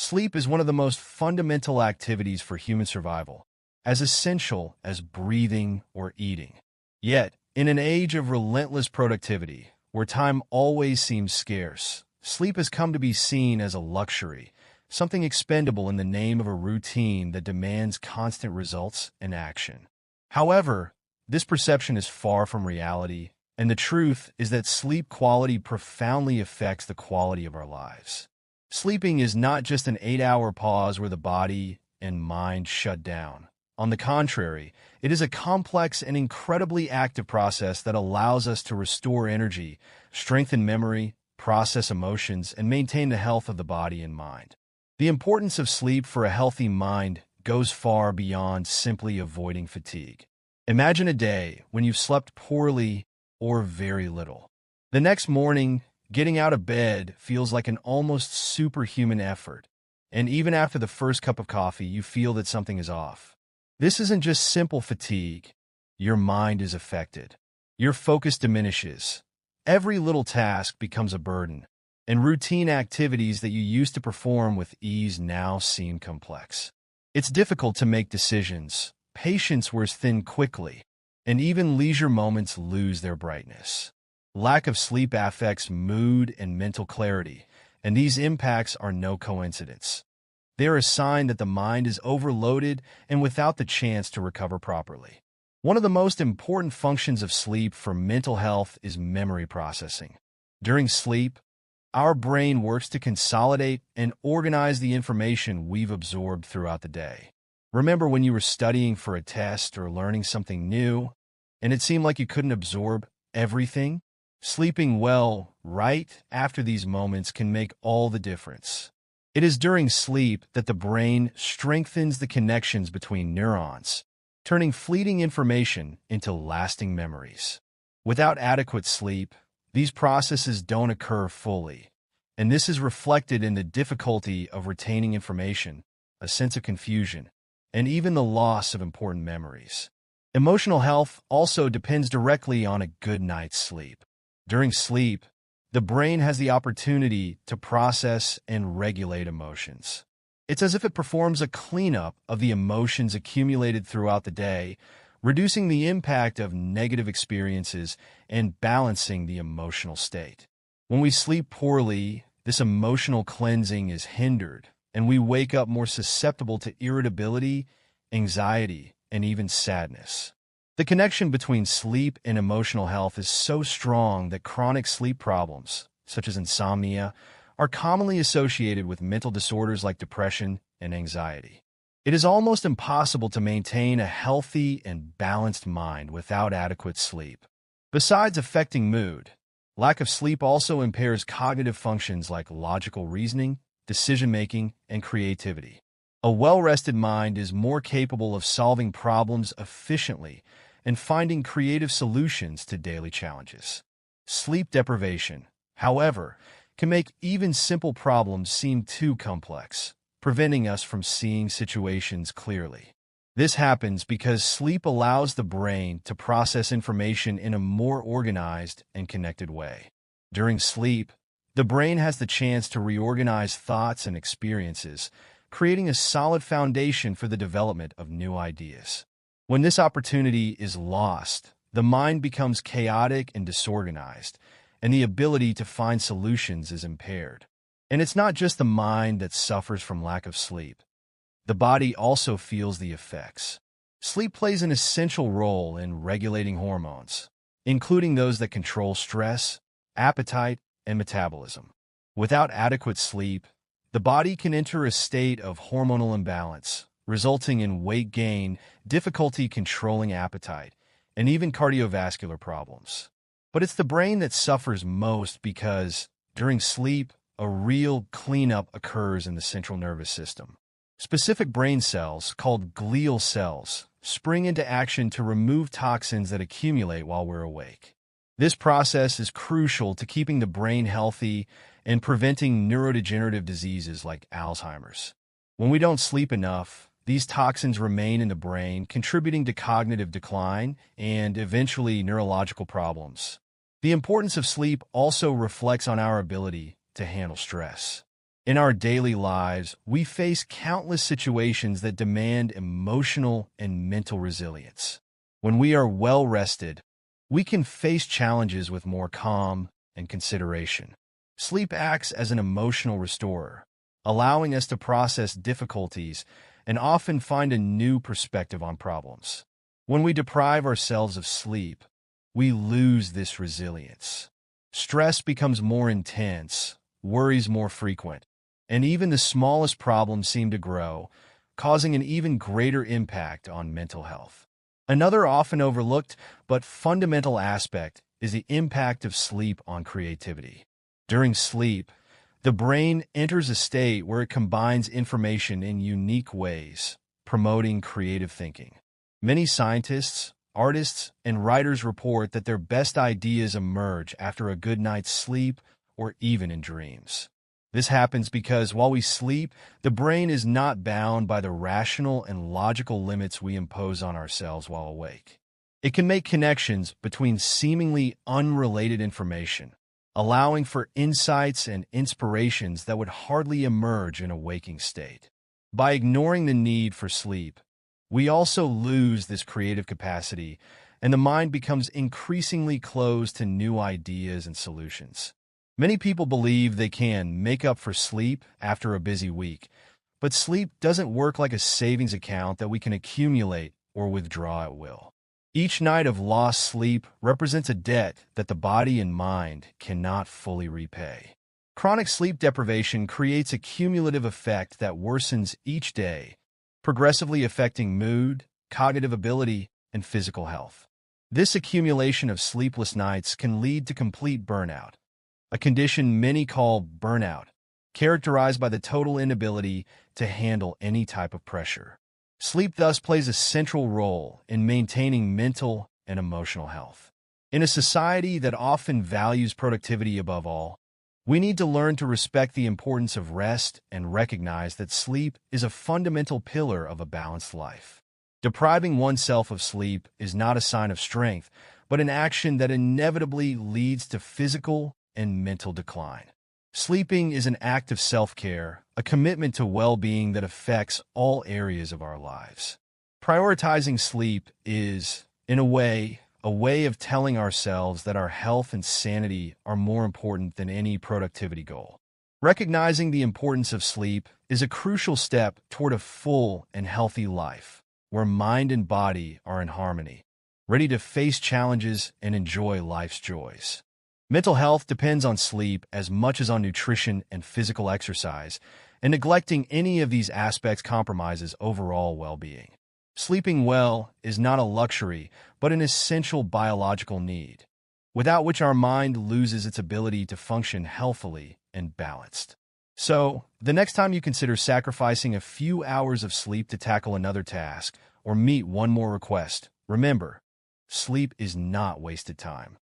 Sleep is one of the most fundamental activities for human survival, as essential as breathing or eating. Yet, in an age of relentless productivity, where time always seems scarce, sleep has come to be seen as a luxury, something expendable in the name of a routine that demands constant results and action. However, this perception is far from reality, and the truth is that sleep quality profoundly affects the quality of our lives. Sleeping is not just an 8-hour pause where the body and mind shut down. On the contrary, it is a complex and incredibly active process that allows us to restore energy, strengthen memory, process emotions, and maintain the health of the body and mind. The importance of sleep for a healthy mind goes far beyond simply avoiding fatigue. Imagine a day when you've slept poorly or very little. The next morning, getting out of bed feels like an almost superhuman effort, and even after the first cup of coffee, you feel that something is off. This isn't just simple fatigue. Your mind is affected. Your focus diminishes. Every little task becomes a burden, and routine activities that you used to perform with ease now seem complex. It's difficult to make decisions, patience wears thin quickly, and even leisure moments lose their brightness. Lack of sleep affects mood and mental clarity, and these impacts are no coincidence. They are a sign that the mind is overloaded and without the chance to recover properly. One of the most important functions of sleep for mental health is memory processing. During sleep, our brain works to consolidate and organize the information we've absorbed throughout the day. Remember when you were studying for a test or learning something new, and it seemed like you couldn't absorb everything? Sleeping well right after these moments can make all the difference. It is during sleep that the brain strengthens the connections between neurons, turning fleeting information into lasting memories. Without adequate sleep, these processes don't occur fully, and this is reflected in the difficulty of retaining information, a sense of confusion, and even the loss of important memories. Emotional health also depends directly on a good night's sleep. During sleep, the brain has the opportunity to process and regulate emotions. It's as if it performs a cleanup of the emotions accumulated throughout the day, reducing the impact of negative experiences and balancing the emotional state. When we sleep poorly, this emotional cleansing is hindered, and we wake up more susceptible to irritability, anxiety, and even sadness. The connection between sleep and emotional health is so strong that chronic sleep problems, such as insomnia, are commonly associated with mental disorders like depression and anxiety. It is almost impossible to maintain a healthy and balanced mind without adequate sleep. Besides affecting mood, lack of sleep also impairs cognitive functions like logical reasoning, decision-making, and creativity. A well-rested mind is more capable of solving problems efficiently and finding creative solutions to daily challenges. Sleep deprivation, however, can make even simple problems seem too complex, preventing us from seeing situations clearly. This happens because sleep allows the brain to process information in a more organized and connected way. During sleep, the brain has the chance to reorganize thoughts and experiences, creating a solid foundation for the development of new ideas. When this opportunity is lost, the mind becomes chaotic and disorganized, and the ability to find solutions is impaired. And it's not just the mind that suffers from lack of sleep. The body also feels the effects. Sleep plays an essential role in regulating hormones, including those that control stress, appetite, and metabolism. Without adequate sleep, the body can enter a state of hormonal imbalance, resulting in weight gain, difficulty controlling appetite, and even cardiovascular problems. But it's the brain that suffers most because, during sleep, a real cleanup occurs in the central nervous system. Specific brain cells, called glial cells, spring into action to remove toxins that accumulate while we're awake. This process is crucial to keeping the brain healthy and preventing neurodegenerative diseases like Alzheimer's. When we don't sleep enough, these toxins remain in the brain, contributing to cognitive decline and eventually neurological problems. The importance of sleep also reflects on our ability to handle stress. In our daily lives, we face countless situations that demand emotional and mental resilience. When we are well rested, we can face challenges with more calm and consideration. Sleep acts as an emotional restorer, allowing us to process difficulties and often find a new perspective on problems. When we deprive ourselves of sleep, we lose this resilience. Stress becomes more intense, worries more frequent, and even the smallest problems seem to grow, causing an even greater impact on mental health. Another often overlooked but fundamental aspect is the impact of sleep on creativity. During sleep, the brain enters a state where it combines information in unique ways, promoting creative thinking. Many scientists, artists, and writers report that their best ideas emerge after a good night's sleep or even in dreams. This happens because while we sleep, the brain is not bound by the rational and logical limits we impose on ourselves while awake. It can make connections between seemingly unrelated information, allowing for insights and inspirations that would hardly emerge in a waking state. By ignoring the need for sleep, we also lose this creative capacity, and the mind becomes increasingly closed to new ideas and solutions. Many people believe they can make up for sleep after a busy week, but sleep doesn't work like a savings account that we can accumulate or withdraw at will. Each night of lost sleep represents a debt that the body and mind cannot fully repay. Chronic sleep deprivation creates a cumulative effect that worsens each day, progressively affecting mood, cognitive ability, and physical health. This accumulation of sleepless nights can lead to complete burnout, a condition many call burnout, characterized by the total inability to handle any type of pressure. Sleep thus plays a central role in maintaining mental and emotional health. In a society that often values productivity above all, we need to learn to respect the importance of rest and recognize that sleep is a fundamental pillar of a balanced life. Depriving oneself of sleep is not a sign of strength, but an action that inevitably leads to physical and mental decline. Sleeping is an act of self-care, a commitment to well-being that affects all areas of our lives. Prioritizing sleep is, in a way of telling ourselves that our health and sanity are more important than any productivity goal. Recognizing the importance of sleep is a crucial step toward a full and healthy life, where mind and body are in harmony, ready to face challenges and enjoy life's joys. Mental health depends on sleep as much as on nutrition and physical exercise, and neglecting any of these aspects compromises overall well-being. Sleeping well is not a luxury, but an essential biological need, without which our mind loses its ability to function healthily and balanced. So, the next time you consider sacrificing a few hours of sleep to tackle another task or meet one more request, remember, sleep is not wasted time.